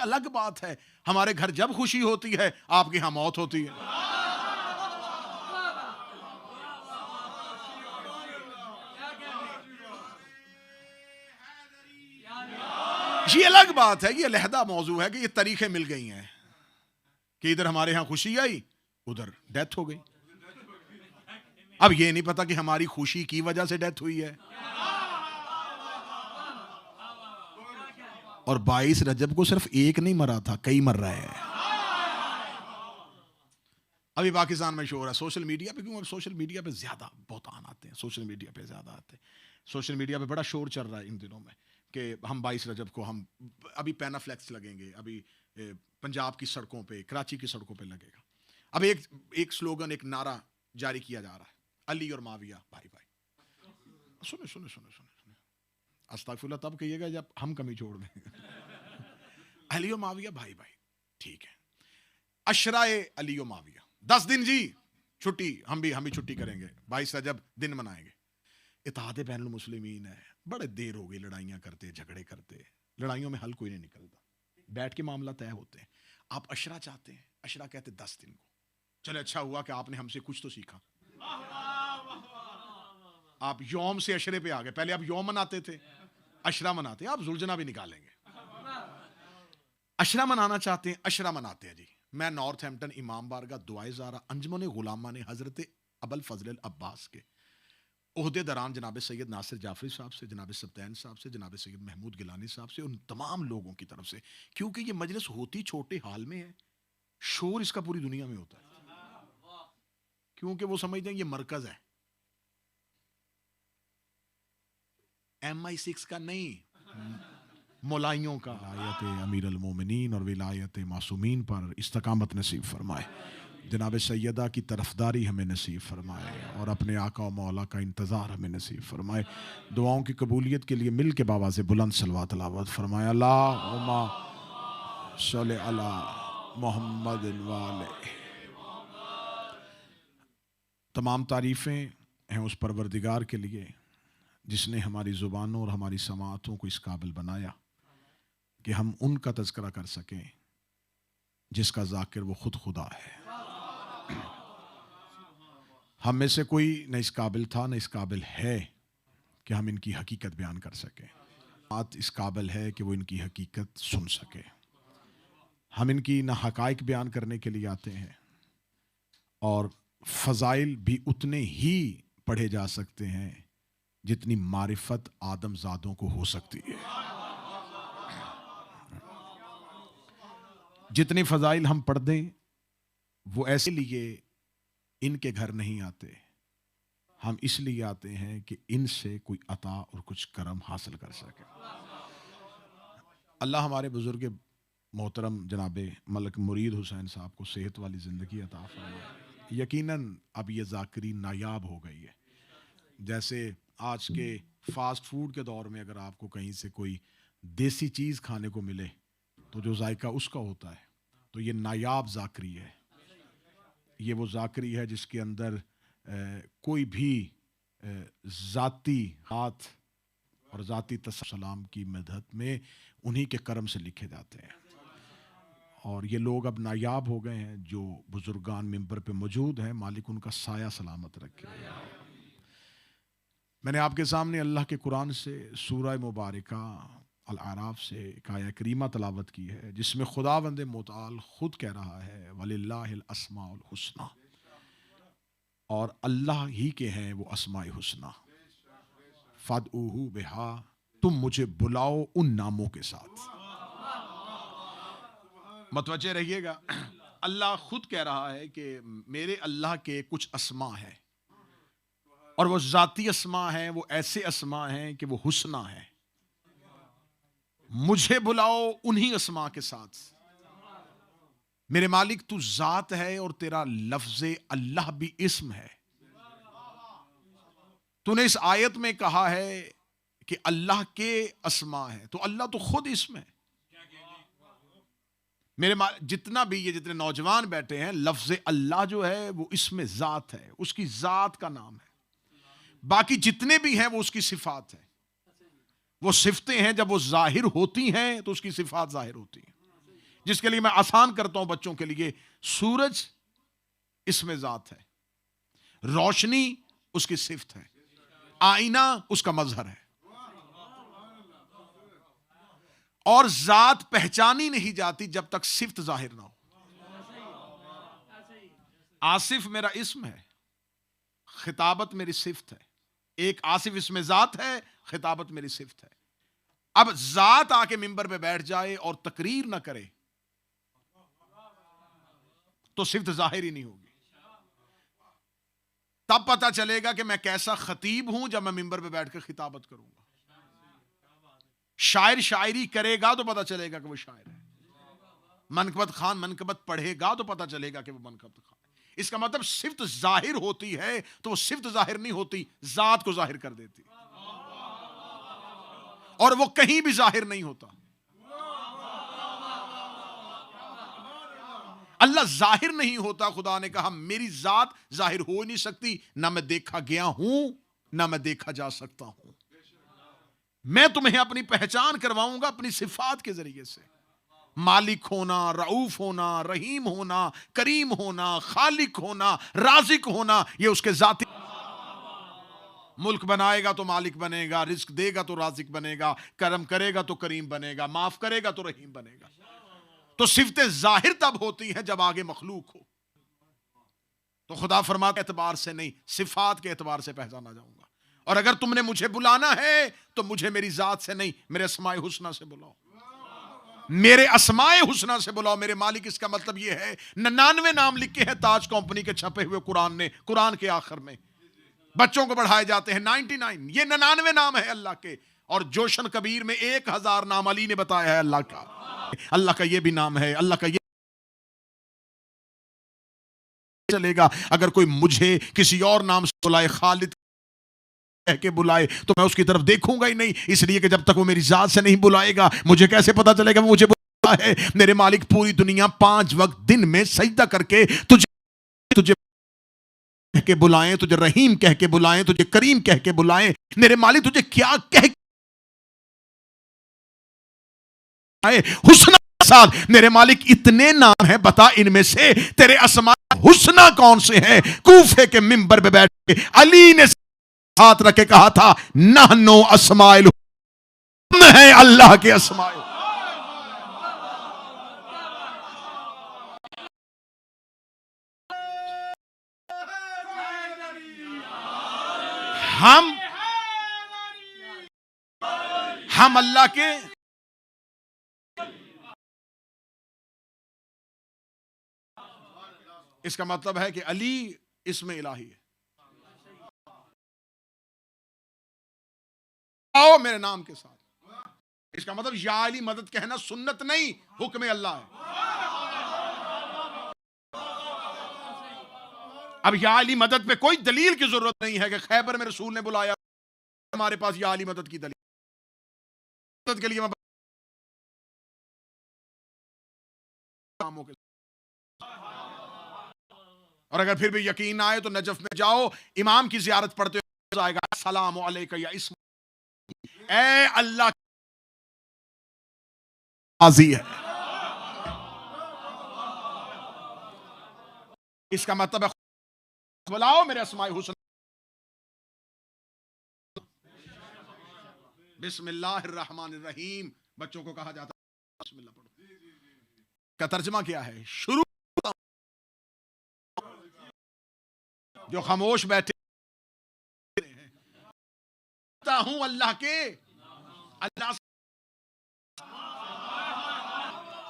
الگ بات ہے. ہمارے گھر جب خوشی ہوتی ہے آپ کے ہاں موت ہوتی ہے. یہ الگ بات ہے, یہ علیحدہ موضوع ہے کہ یہ طریقے مل گئی ہیں کہ ادھر ہمارے ہاں خوشی آئی, ادھر ڈیتھ ہو گئی. اب یہ نہیں پتا کہ ہماری خوشی کی وجہ سے ڈیتھ ہوئی ہے. اور 22 رجب کو صرف ایک نہیں مرا تھا, کئی مر رہے ہیں. ابھی پاکستان میں شور ہے سوشل میڈیا پہ, کیوں سوشل میڈیا پہ زیادہ بہتان آتے ہیں, سوشل میڈیا پہ زیادہ آتے ہیں. سوشل میڈیا پہ بڑا شور چل رہا ہے ان دنوں میں کہ ہم 22 رجب کو ہم ابھی پینا فلیکس لگیں گے, ابھی پنجاب کی سڑکوں پہ, کراچی کی سڑکوں پہ لگے گا. اب ایک سلوگن, ایک نعرہ جاری کیا جا رہا ہے, علی اور معاویہ بھائی بھائی. سنیں سنیں سنیں سنیں سنیں, استغفر اللہ تب کہیے گا جب ہم کمی چھوڑ دیں. علی و معاویہ بھائی بھائی, ٹھیک ہے. عشرہ علی و معاویہ 10 دن جی چھٹی, ہم بھی چھٹی کریں گے, 22 رجب دن منائیں گے. اتحاد بین المسلمین ہے, بڑے دیر ہو گئی لڑائیاں کرتے, جھگڑے کرتے, لڑائیوں میں حل کوئی نہیں نکلتا, بیٹھ کے معاملہ طے ہوتے ہیں. آپ عشرہ چاہتے ہیں, عشرہ کہتے 10 دن کو. چلے اچھا ہوا کہ آپ نے ہم سے کچھ تو سیکھا. آپ یوم سے عشرے پہ آ گئے, پہلے آپ یوم مناتے تھے, عشرہ مناتے ہیں, آپ ذوالجناح بھی نکالیں گے. عشرہ منانا چاہتے ہیں, عشرہ مناتے ہیں جی. میں نارتھ ہیمپٹن امام بارگاہ دعائے زارہ انجمن غلامہ نے حضرت ابوالفضل العباس کے عہدے داران جناب سید ناصر جعفری صاحب سے, جناب سبطین صاحب سے, جناب سید محمود گیلانی صاحب سے, ان تمام لوگوں کی طرف سے, کیونکہ یہ مجلس ہوتی چھوٹے حال میں ہے, شور اس کا پوری دنیا میں ہوتا ہے, کیونکہ وہ سمجھتے ہیں یہ مرکز ہے, MI6 کا نہیں, مولائیوں کا. ولایت امیر المومنین اور ولایت معصومین پر استقامت نصیب فرمائے, جناب سیدہ کی طرفداری ہمیں نصیب فرمائے, اور اپنے آقا و مولا کا انتظار ہمیں نصیب فرمائے. دعاؤں کی قبولیت کے لیے مل کے بآواز بلند صلوات تلاوت فرمائے. اللہم صلی علی محمد والہ. تمام تعریفیں ہیں اس پروردگار کے لیے جس نے ہماری زبانوں اور ہماری سماعتوں کو اس قابل بنایا کہ ہم ان کا تذکرہ کر سکیں جس کا ذاکر وہ خود خدا ہے. ہم میں سے کوئی نہ اس قابل تھا نہ اس قابل ہے کہ ہم ان کی حقیقت بیان کر سکیں. بات اس قابل ہے کہ وہ ان کی حقیقت سن سکے. ہم ان کی نہ حقائق بیان کرنے کے لیے آتے ہیں, اور فضائل بھی اتنے ہی پڑھے جا سکتے ہیں جتنی معرفت آدم زادوں کو ہو سکتی ہے. جتنے فضائل ہم پڑھ دیں وہ ایسے لیے ان کے گھر نہیں آتے, ہم اس لیے آتے ہیں کہ ان سے کوئی عطا اور کچھ کرم حاصل کر سکے. اللہ ہمارے بزرگ محترم جناب ملک مرید حسین صاحب کو صحت والی زندگی عطا فرمائے. یقیناً اب یہ ذاکری نایاب ہو گئی ہے. جیسے آج کے فاسٹ فوڈ کے دور میں اگر آپ کو کہیں سے کوئی دیسی چیز کھانے کو ملے تو جو ذائقہ اس کا ہوتا ہے, تو یہ نایاب ذاکری ہے. یہ وہ ذاکری ہے جس کے اندر کوئی بھی ذاتی ہاتھ اور ذاتی سلام کی مدحت میں انہی کے کرم سے لکھے جاتے ہیں. اور یہ لوگ اب نایاب ہو گئے ہیں جو بزرگان منبر پہ موجود ہیں, مالک ان کا سایہ سلامت رکھے. میں نے آپ کے سامنے اللہ کے قرآن سے سورہ مبارکہ الاعراف سے ایک آیہ کریمہ تلاوت کی ہے جس میں خداوند متعال خود کہہ رہا ہے وَلِلَّهِ الْأَسْمَاءُ الْحُسْنَى, اور اللہ ہی کے ہیں وہ اسماء حسنہ. فَادْعُوهُ بِهَا, تم مجھے بلاؤ ان ناموں کے ساتھ. متوجہ رہیے گا, اللہ خود کہہ رہا ہے کہ میرے اللہ کے کچھ اسماء ہیں, اور وہ ذاتی اسماء ہیں, وہ ایسے اسماء ہیں کہ وہ حسنہ ہیں. مجھے بلاؤ انہی اسماء کے ساتھ. میرے مالک تو ذات ہے اور تیرا لفظ اللہ بھی اسم ہے. تو نے اس آیت میں کہا ہے کہ اللہ کے اسماء ہے, تو اللہ تو خود اسم ہے. میرے جتنا بھی یہ جتنے نوجوان بیٹھے ہیں, لفظ اللہ جو ہے وہ اسم ذات ہے, اس کی ذات کا نام ہے. باقی جتنے بھی ہیں وہ اس کی صفات ہیں. وہ صفتیں ہیں, جب وہ ظاہر ہوتی ہیں تو اس کی صفات ظاہر ہوتی ہیں. جس کے لیے میں آسان کرتا ہوں بچوں کے لیے، سورج اس میں ذات ہے، روشنی اس کی صفت ہے، آئینہ اس کا مظہر ہے، اور ذات پہچانی نہیں جاتی جب تک صفت ظاہر نہ ہو۔ آصف میرا اسم ہے، خطابت میری صفت ہے۔ ایک آصف اس میں ذات ہے، خطابت میری صفت ہے۔ اب ذات آ کے ممبر پہ بیٹھ جائے اور تقریر نہ کرے تو صفت ظاہر ہی نہیں ہوگی۔ تب پتا چلے گا کہ میں کیسا خطیب ہوں جب میں ممبر پہ بیٹھ کر خطابت کروں گا۔ شاعر شاعری کرے گا تو پتا چلے گا کہ وہ شاعر ہے، منقبت خان منقبت پڑھے گا تو پتا چلے گا کہ وہ منقبت خان ہے۔ اس کا مطلب صفت ظاہر ہوتی ہے تو وہ صفت ظاہر نہیں ہوتی، ذات کو ظاہر کر دیتی، اور وہ کہیں بھی ظاہر نہیں ہوتا۔ اللہ ظاہر نہیں ہوتا، خدا نے کہا میری ذات ظاہر ہو نہیں سکتی، نہ میں دیکھا گیا ہوں نہ میں دیکھا جا سکتا ہوں۔ میں تمہیں اپنی پہچان کرواؤں گا اپنی صفات کے ذریعے سے، مالک ہونا، رؤوف ہونا، رحیم ہونا، کریم ہونا، خالق ہونا، رازق ہونا، یہ اس کے ذاتی۔ ملک بنائے گا تو مالک بنے گا، رزق دے گا تو رازق بنے گا، کرم کرے گا تو کریم بنے گا، معاف کرے گا تو رحیم بنے گا۔ تو صفتیں ظاہر تب ہوتی ہیں جب آگے مخلوق ہو۔ تو خدا فرماتا ہے اعتبار سے نہیں، صفات کے اعتبار سے پہچانا جاؤں گا۔ اور اگر تم نے مجھے بلانا ہے تو مجھے میری ذات سے نہیں، میرے اسماء حسنہ سے بلاؤ، میرے اسماء حسنہ سے بلاؤ، میرے مالک۔ اس کا مطلب یہ ہے 99 نام لکھے ہیں تاج کمپنی کے چھپے ہوئے قرآن نے، قرآن کے آخر میں بچوں کو پڑھائے جاتے ہیں 99، یہ 99 نام ہے اللہ کے، اور جوشن کبیر میں 1000 نام علی نے بتایا ہے اللہ کا۔ اللہ کا یہ بھی نام ہے، اللہ کا یہ چلے گا۔ اگر کوئی مجھے کسی اور نام سے بلائے، خالد کہہ کے بلائے، تو میں اس کی طرف دیکھوں گا ہی نہیں، اس لیے کہ جب تک وہ میری ذات سے نہیں بلائے گا مجھے کیسے پتا چلے گا وہ مجھے بلا ہے۔ میرے مالک پوری دنیا 5 وقت دن میں سجدہ کر کے تجھے کہہ کے بلائیں، تجھے رحیم کہہ کے بلائیں، تجھے کریم کہہ کے بلائیں۔ میرے مالک تجھے کیا کہہ حسنہ کے ساتھ، میرے مالک اتنے نام ہیں، بتا ان میں سے تیرے اسماء حسنہ کون سے ہیں؟ کوفے کے منبر پہ بیٹھ کے علی نے ہاتھ رکھ کے کہا تھا نحنو اسماء الحسنہ، ہم ہیں اللہ کے اسماء۔ ہم اللہ کے، اس کا مطلب ہے کہ علی اسم الہی ہے۔ آؤ میرے نام کے ساتھ، اس کا مطلب یا علی مدد کہنا سنت نہیں، حکم اللہ ہے۔ اب یا علی مدد پہ کوئی دلیل کی ضرورت نہیں ہے کہ خیبر میں رسول نے بلایا، ہمارے پاس یا علی مدد کی دلیل مدد کے لیے میں کاموں کے، اور اگر پھر بھی یقین نہ آئے تو نجف میں جاؤ، امام کی زیارت پڑھتے ہوئے آئے گا السلام علیکہ یا اسم، اے اللہ قاضی ہے۔ اس کا مطلب ہے بلاؤ میرے اسماء حسنہ، بسم اللہ الرحمن الرحیم بچوں کو کہا جاتا ہے، بسم اللہ پڑھو کا ترجمہ کیا ہے؟ شروع جو خاموش بیٹھے ہوں اللہ کے، اللہ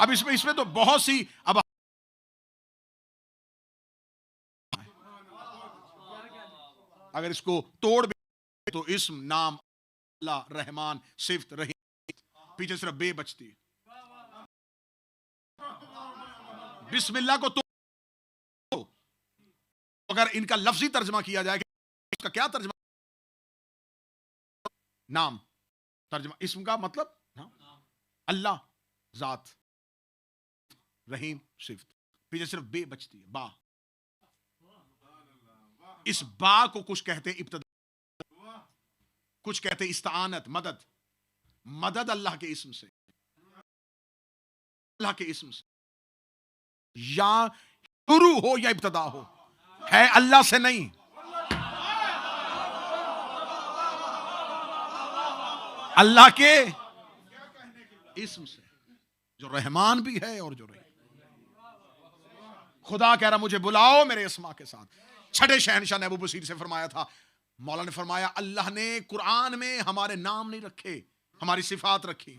اب اس میں تو بہت سی، اب اگر اس کو توڑ بھی تو اسم، نام اللہ، رحمان، صفت، رحیم، پیچھے صرف بے بچتی ہے۔ بسم اللہ کو تو اگر ان کا لفظی ترجمہ کیا جائے کہ اس کا کیا ترجمہ؟ نام، ترجمہ اسم کا مطلب اللہ، ذات، رحیم، صفت، پیچھے صرف بے بچتی ہے، با۔ اس با کو کچھ کہتے ہیں ابتدا، کچھ کہتے ہیں استعانت، مدد، مدد اللہ کے اسم سے۔ اللہ کے اسم سے، یا شروع ہو یا ابتدا ہو، ہے اللہ سے نہیں، اللہ کے اسم سے، جو رحمان بھی ہے اور جو رحیم۔ خدا کہہ رہا مجھے بلاؤ میرے اسما کے ساتھ۔ چھٹے شہنشاہ نے ابو بصیر سے فرمایا تھا، مولا نے فرمایا اللہ نے قرآن میں ہمارے نام نہیں رکھے، ہماری صفات رکھی۔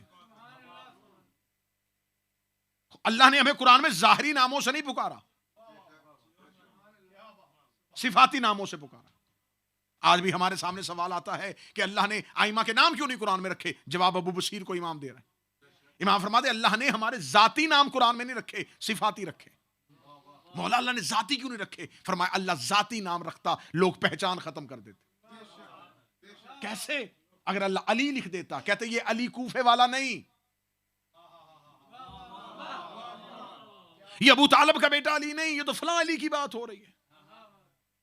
اللہ نے ہمیں قرآن میں ظاہری ناموں سے نہیں پکارا، صفاتی ناموں سے پکارا۔ آج بھی ہمارے سامنے سوال آتا ہے کہ اللہ نے ائمہ کے نام کیوں نہیں قرآن میں رکھے؟ جواب ابو بصیر کو امام دے رہے ہیں۔ امام فرماتے اللہ نے ہمارے ذاتی نام قرآن میں نہیں رکھے، صفاتی رکھے۔ مولا اللہ نے ذاتی کیوں نہیں رکھے؟ فرمایا اللہ ذاتی نام رکھتا لوگ پہچان ختم کر دیتے۔ کیسے؟ اگر اللہ علی لکھ دیتا، کہتے یہ علی کوفے والا نہیں، یہ ابو طالب کا بیٹا علی نہیں، یہ تو فلاں علی کی بات ہو رہی ہے۔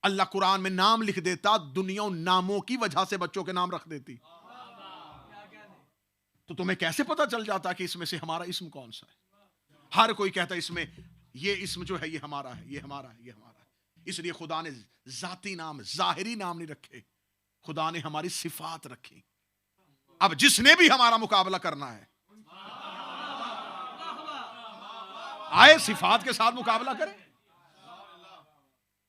اللہ قرآن میں نام لکھ دیتا، دنیا ناموں کی وجہ سے بچوں کے نام رکھ دیتی۔ تو تمہیں کیسے پتا چل جاتا کہ اس میں سے ہمارا اسم کون سا ہے؟ ہر کوئی کہتا ہے اس میں یہ اسم جو ہے یہ ہمارا ہے، یہ ہمارا ہے، یہ ہمارا ہے۔ اس لیے خدا نے ذاتی نام، ظاہری نام نہیں رکھے، خدا نے ہماری صفات رکھی۔ اب جس نے بھی ہمارا مقابلہ کرنا ہے آئے صفات کے ساتھ مقابلہ کرے۔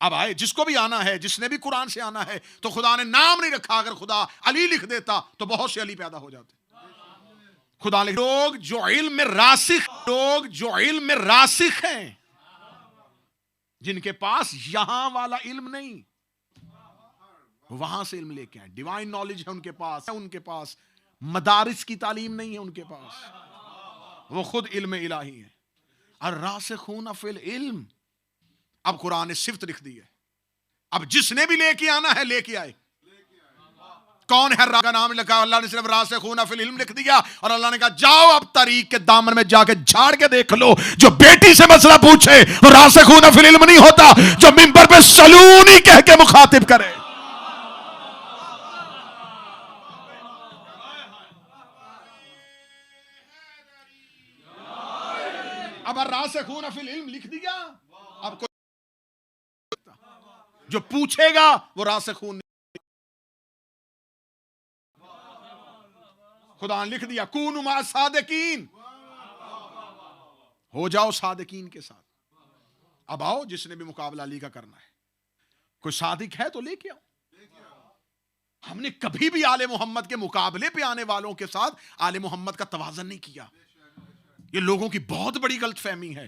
اب آئے جس کو بھی آنا ہے، جس نے بھی قرآن سے آنا ہے، تو خدا نے نام نہیں رکھا۔ اگر خدا علی لکھ دیتا تو بہت سے علی پیدا ہو جاتے۔ خدا لکھ لوگ جو علم میں راسخ، لوگ جو علم میں راسخ ہیں، جن کے پاس یہاں والا علم نہیں، وہاں سے علم لے کے آئے۔ ڈیوائن نالج ہے ان کے پاس مدارس کی تعلیم نہیں ہے ان کے پاس، وہ خود علم الہی ہے۔ الراسخون فی العلم، اب قرآن نے صفت لکھ دی ہے۔ اب جس نے بھی لے کے آنا ہے لے کے آئے۔ کون ہے کا نام لکھا؟ اللہ نے صرف راسخون فی العلم لکھ دیا، اور اللہ نے کہا جاؤ اب طریق کے دامن میں جا کے جھاڑ کے دیکھ لو، جو بیٹی سے مسئلہ پوچھے وہ راسخون فی العلم نہیں ہوتا، جو منبر پہ سلونی کہہ کے مخاطب کرے۔ اب راسخون فی العلم لکھ دیا، اب کوئی جو پوچھے گا وہ راسخون، خدا نے لکھ دیا کونوا مع صادقین، ہو جاؤ صادقین کے ساتھ۔ اب آؤ جس نے بھی مقابلہ علی کا کرنا ہے، کوئی صادق ہے تو لے کے آؤ۔ ہم نے کبھی بھی آل محمد کے مقابلے پہ آنے والوں کے ساتھ آل محمد کا توازن نہیں کیا۔ یہ لوگوں کی بہت بڑی غلط فہمی ہے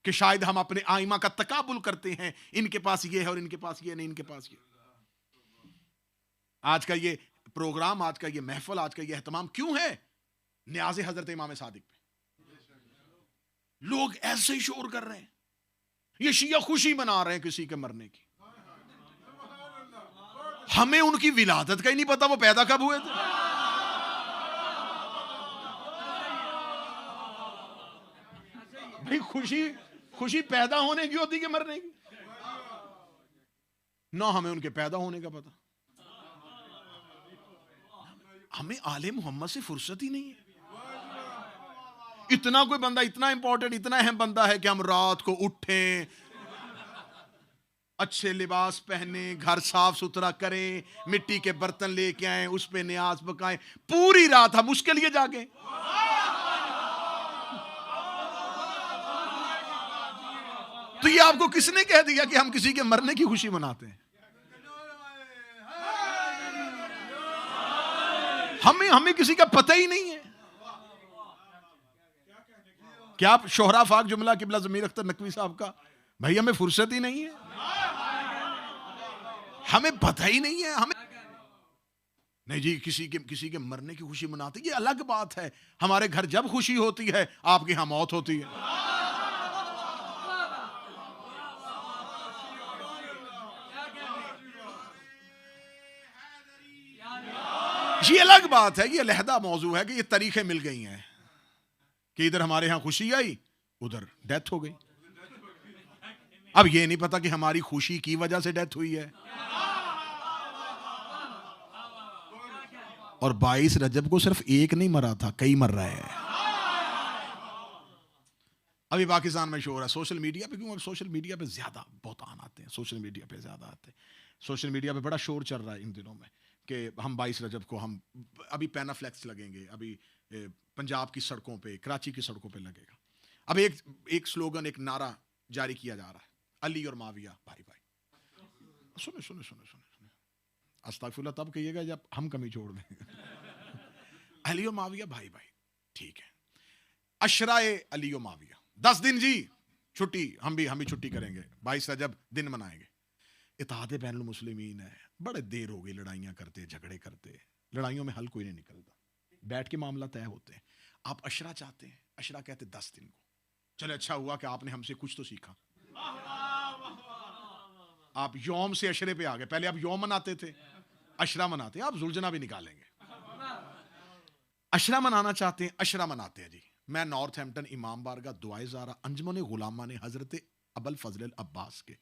کہ شاید ہم اپنے آئمہ کا تقابل کرتے ہیں، ان کے پاس یہ ہے اور ان کے پاس یہ نہیں، ان کے پاس یہ۔ آج کا یہ پروگرام، آج کا یہ محفل، آج کا یہ اہتمام کیوں ہے؟ نیاز حضرت امام صادق پہ۔ لوگ ایسے ہی شور کر رہے ہیں، یہ شیعہ خوشی منا رہے ہیں کسی کے مرنے کی۔ ہمیں ان کی ولادت کا ہی نہیں پتا، وہ پیدا کب ہوئے تھے۔ بھئی خوشی پیدا ہونے کی ہوتی کہ مرنے کی؟ نہ ہمیں ان کے پیدا ہونے کا پتا۔ ہمیں آل محمد سے فرصت ہی نہیں ہے۔ اتنا کوئی بندہ اتنا امپورٹنٹ، اتنا اہم بندہ ہے کہ ہم رات کو اٹھیں، اچھے لباس پہنیں، گھر صاف ستھرا کریں، مٹی کے برتن لے کے آئیں، اس پہ نیاز پکائیں، پوری رات ہم اس کے لیے جاگیں۔ تو یہ آپ کو کس نے کہہ دیا کہ ہم کسی کے مرنے کی خوشی مناتے ہیں؟ ہمیں کسی کا پتہ ہی نہیں ہے۔ کیا آپ شہرا فاق جملہ قبلہ ضمیر اختر نقوی صاحب کا، بھائی ہمیں فرصت ہی نہیں ہے، ہمیں پتہ ہی نہیں ہے۔ ہمیں نہیں جی کسی کے مرنے کی خوشی مناتے، یہ الگ بات ہے۔ ہمارے گھر جب خوشی ہوتی ہے، آپ کے ہاں موت ہوتی ہے۔ یہ الگ بات ہے، یہ علیحدہ موضوع ہے کہ یہ طریقے مل گئی ہیں کہ ادھر ہمارے ہاں خوشی آئی، ادھر ڈیتھ ہو گئی۔ اب یہ نہیں پتا کہ ہماری خوشی کی وجہ سے ڈیتھ ہوئی ہے۔ اور 22 رجب کو صرف ایک نہیں مرا تھا، کئی مر رہے ہیں۔ ابھی پاکستان میں شور ہے سوشل میڈیا پہ، کیوں سوشل میڈیا پہ زیادہ بہتان آتے ہیں، سوشل میڈیا پہ زیادہ آتے ہیں، سوشل میڈیا پہ بڑا شور چل رہا ہے ان دنوں میں کہ ہم 22 رجب کو ہم ابھی پینا فلیکس لگیں گے، ابھی پنجاب کی سڑکوں پہ، کراچی کی سڑکوں پہ لگے گا۔ اب ایک سلوگن، ایک نعرہ جاری کیا جا رہا ہے، علی اور معاویہ بھائی بھائی۔ سنیں سنیں سنیں سنیں سنیں، استغفر اللہ تب کہیے گا جب ہم کمی چھوڑ دیں۔ علی و معاویہ بھائی بھائی، ٹھیک ہے، عشرہ علی و معاویہ 10 دن جی چھٹی، ہم بھی چھٹی کریں گے، 22 رجب دن منائیں گے۔ اتحاد بین المسلمین ہے، بڑے دیر ہو گئی لڑائیاں کرتے، جھگڑے کرتے، لڑائیوں میں حل کوئی نہیں نکلتا، بیٹھ کے معاملہ طے ہوتے ہیں۔ آپ عشرہ چاہتے ہیں، عشرہ کہتے 10 دن کو، چلے اچھا ہوا کہ آپ نے ہم سے کچھ تو سیکھا۔ آپ یوم سے عشرے پہ آ گئے، پہلے آپ یوم مناتے تھے، عشرہ مناتے ہیں، آپ ذوالجناح بھی نکالیں گے۔ عشرہ منانا چاہتے ہیں، عشرہ مناتے ہیں جی۔ میں نارتھ ہیمپٹن امام بارگاہ دعائے زارہ انجمن غلامہ نے حضرت ابوالفضل العباس کے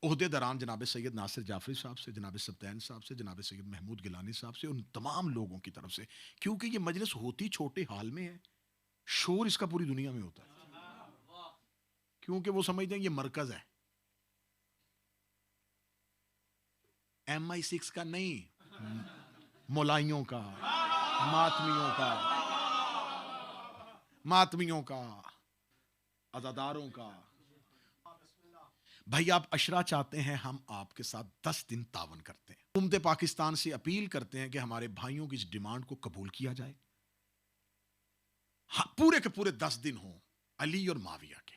عہدے دوران جناب سید ناصر جعفری صاحب سے، جناب سبطین صاحب سے، جناب سید محمود گیلانی صاحب سے، ان تمام لوگوں کی طرف سے، کیونکہ یہ مجلس ہوتی چھوٹے حال میں ہے، شور اس کا پوری دنیا میں ہوتا ہے، کیونکہ وہ سمجھتے ہیں یہ مرکز ہے، MI6 کا نہیں، مولائیوں کا، ماتمیوں کا، عزاداروں کا۔ بھائی آپ عشرہ چاہتے ہیں، ہم آپ کے ساتھ 10 دن تعاون کرتے ہیں۔ حکومت پاکستان سے اپیل کرتے ہیں کہ ہمارے بھائیوں کی اس ڈیمانڈ کو قبول کیا جائے، پورے کے پورے 10 دن ہوں علی اور معاویہ کے۔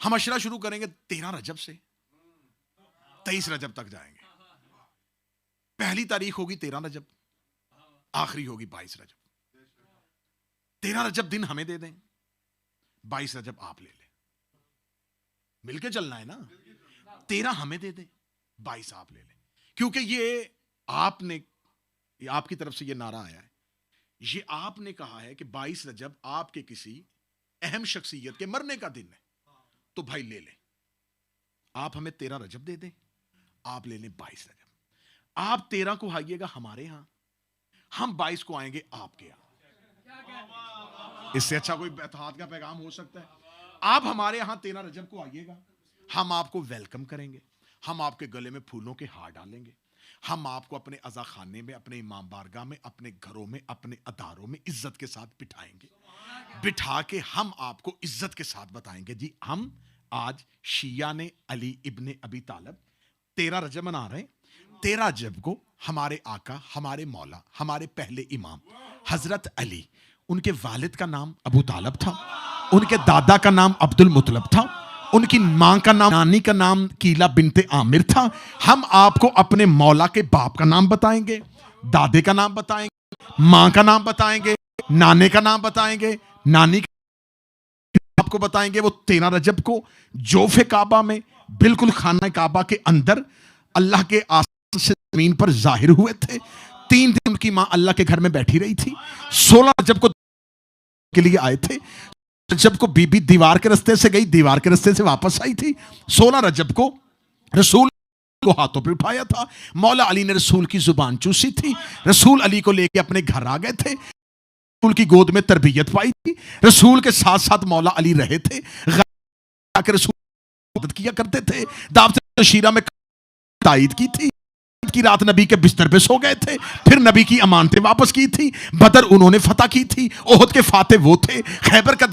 ہم عشرہ شروع کریں گے 13 رجب سے 23 رجب تک جائیں گے۔ پہلی تاریخ ہوگی 13 رجب، آخری ہوگی 22 رجب۔ 13 رجب دن ہمیں دے دیں، 22 رجب آپ لے لیں، مل کے چلنا ہے نا۔ 13 ہمیں دے دیں، 22 آپ لے لیں، کیونکہ یہ آپ کی طرف سے یہ نعرہ آیا ہے، یہ آپ نے کہا ہے کہ 22 رجب آپ کے کسی اہم شخصیت کے مرنے کا دن ہے، تو بھائی لے لیں۔ آپ ہمیں 13 رجب دے دیں، آپ لے لیں 22 رجب۔ آپ 13 کو آئیے گا ہمارے ہاں، ہم 22 کو آئیں گے آپ کے ہاں۔ اس سے اچھا کوئی اتحاد کا پیغام ہو سکتا ہے؟ آپ ہمارے ہاں 13 رجب کو آئیے گا، ہم آپ کو ویلکم کریں گے، ہم آپ کے گلے میں پھولوں کے ہار ڈالیں گے، ہم آپ کو اپنے عزا خانے میں، اپنے امام بارگاہ میں، اپنے گھروں میں، اپنے اداروں میں عزت کے ساتھ بٹھائیں گے، بٹھا کے ہم آپ کو عزت کے ساتھ بتائیں گے جی ہم آج شیعہ نے علی ابن ابی طالب 13 رجب منا رہے ہیں۔ 13 رجب کو ہمارے آقا، ہمارے مولا، ہمارے پہلے امام حضرت علی، ان کے والد کا نام ابو طالب تھا، ان کے دادا کا نام عبد المطلب تھا، ان کی ماں کا نام، نانی کا نام کیلا بنت عامر تھا۔ ہم آپ کو اپنے مولا کے باپ کا نام بتائیں گے، دادے کا نام بتائیں گے، ماں کا نام بتائیں گے، نانے کا نام بتائیں گے، نانی کا آپ کو بتائیں گے۔ وہ 13 رجب کو جوف کعبہ میں، بالکل خانہ کعبہ کے اندر، اللہ کے آسمان سے زمین پر ظاہر ہوئے تھے۔ 3 دن ان کی ماں اللہ کے گھر میں بیٹھی رہی تھی۔ 16 رجب کو کے لیے آئے تھے، رجب کو بی بی دیوار کے رستے سے گئی، دیوار کے رستے سے واپس آئی تھی۔ 16 رجب کو رسول کو ہاتھوں پہ اٹھایا تھا، مولا علی نے رسول کی زبان چوسی تھی، رسول علی کو لے کے اپنے گھر آ گئے تھے، رسول کی گود میں تربیت پائی تھی، رسول کے ساتھ ساتھ مولا علی رہے تھے، کے رسول مدد کیا کرتے تھے، دعوت شیرہ میں تائید کی تھی، کی رات نبی کے بستر پہ سو گئے تھے، پھر نبی کی امانتیں واپس کی تھی، بدر انہوں نے فتح کی تھی، احد کے فاتح وہ تھے، خیبر کا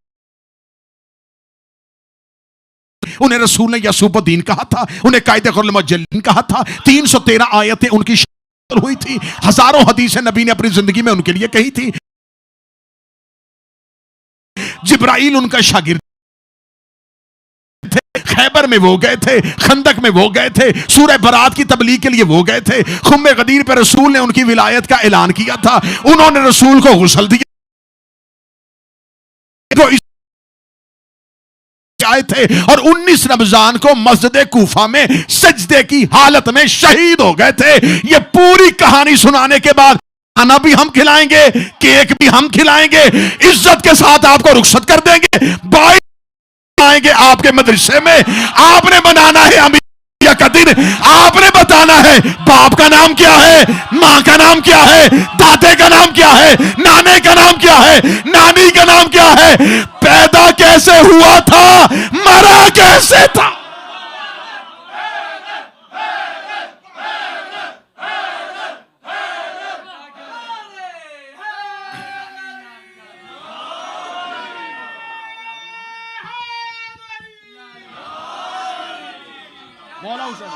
انہیں رسول نے یسوب الدین کہا تھا، انہیں قائد غر المجلین کہا تھا، 313 آیتیں ان کی شامل ہوئی تھی، ہزاروں حدیثیں نبی نے اپنی زندگی میں ان کے لیے کہی تھی۔ جبرائیل ان کا شاگرد تھے، خیبر میں وہ گئے تھے، خندق میں وہ گئے تھے، سورہ برات کی تبلیغ کے لیے وہ گئے تھے، خم غدیر پہ رسول نے ان کی ولایت کا اعلان کیا تھا، انہوں نے رسول کو غسل دیا آئے تھے، اور 19 رمضان کو مسجد کوفہ میں سجدے کی حالت میں شہید ہو گئے تھے۔ یہ پوری کہانی سنانے کے بعد کھانا بھی ہم کھلائیں گے، کیک بھی ہم کھلائیں گے، عزت کے ساتھ آپ کو رخصت کر دیں گے، آئیں گے آپ کے مدرسے میں، آپ نے بنانا ہے امیر کا دن، آپ نے بتانا ہے باپ کا نام کیا ہے، ماں کا نام کیا ہے، دادے کا نام کیا ہے، نانے کا نام کیا ہے، نانی کا نام کیا ہے پیدا کیسے ہوا تھا مرا کیسے تھا. مولا حسین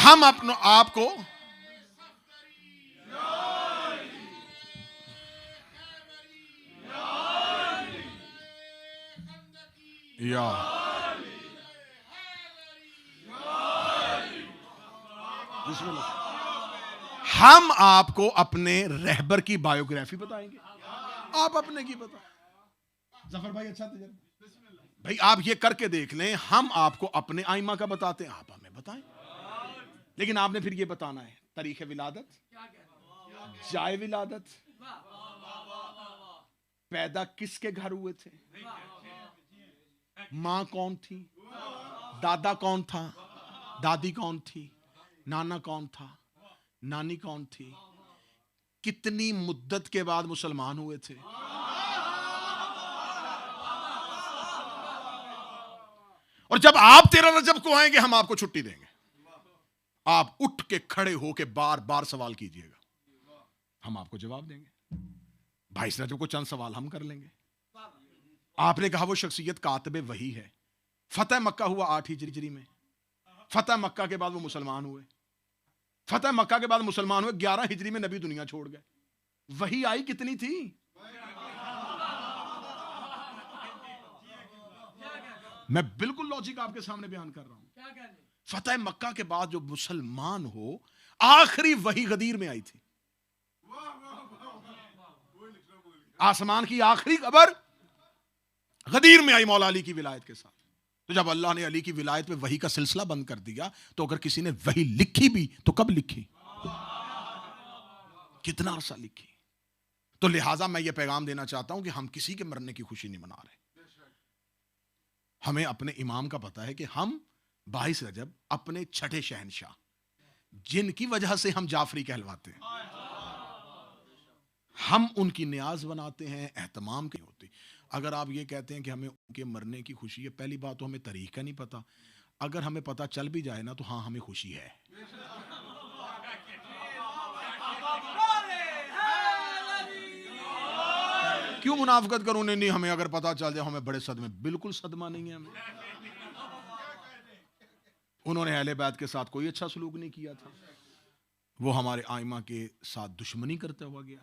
ہم اپنے آپ کو یا ہم آپ کو اپنے رہبر کی بایوگرافی بتائیں گے. آپ اپنے کی بتائیں. ظفر بھائی اچھا تجربہ بھائی آپ یہ کر کے دیکھ لیں. ہم آپ کو اپنے آئمہ کا بتاتے ہیں, آپ ہمیں بتائیں. لیکن آپ نے پھر یہ بتانا ہے تاریخ ولادت, جائے ولادت, پیدا کس کے گھر ہوئے تھے, ماں کون تھی, دادا کون تھا, دادی کون تھی, نانا کون تھا, نانی کون تھی, کتنی مدت کے بعد مسلمان ہوئے تھے. اور جب آپ 13 رجب کو آئیں گے ہم آپ کو چھٹی دیں گے. آپ اٹھ کے کھڑے ہو کے بار بار سوال کیجئے گا, ہم آپ کو جواب دیں گے. 22 رجب کو چند سوال ہم کر لیں گے. آپ نے کہا وہ شخصیت کاتب وحی ہے. فتح مکہ ہوا 8 ہجری میں. فتح مکہ کے بعد وہ مسلمان ہوئے. فتح مکہ کے بعد مسلمان ہوئے 11 ہجری میں نبی دنیا چھوڑ گئے. وحی آئی کتنی تھی؟ میں بالکل لاجک آپ کے سامنے بیان کر رہا ہوں. فتح مکہ کے بعد جو مسلمان ہو آخری وحی غدیر میں آئی تھی. آسمان کی آخری خبر غدیر میں آئی مولا علی کی ولایت کے ساتھ. تو جب اللہ نے علی کی ولایت پہ وحی کا سلسلہ بند کر دیا تو اگر کسی نے وحی لکھی بھی تو کب لکھی, کتنا عرصہ لکھی. تو لہٰذا میں یہ پیغام دینا چاہتا ہوں کہ ہم کسی کے مرنے کی خوشی نہیں منا رہے. ہمیں اپنے امام کا پتہ ہے کہ ہم 22 رجب اپنے چھٹے شہنشاہ جن کی وجہ سے ہم جعفری کہلواتے ہیں, ہم ان کی نیاز بناتے ہیں, اہتمام کی ہوتی. اگر آپ یہ کہتے ہیں کہ ہمیں ان کے مرنے کی خوشی ہے, پہلی بات تو ہمیں تاریخ کا نہیں پتا. اگر ہمیں پتا چل بھی جائے نا تو ہاں ہمیں خوشی ہے. کیوں منافقت کروں؟ نہیں ہمیں اگر پتا چل جائے ہمیں بڑے صدمے. بالکل صدمہ نہیں ہے ہمیں. انہوں نے اہل بیت کے ساتھ کوئی اچھا سلوک نہیں کیا تھا, وہ ہمارے آئمہ کے ساتھ دشمنی کرتا ہوا گیا.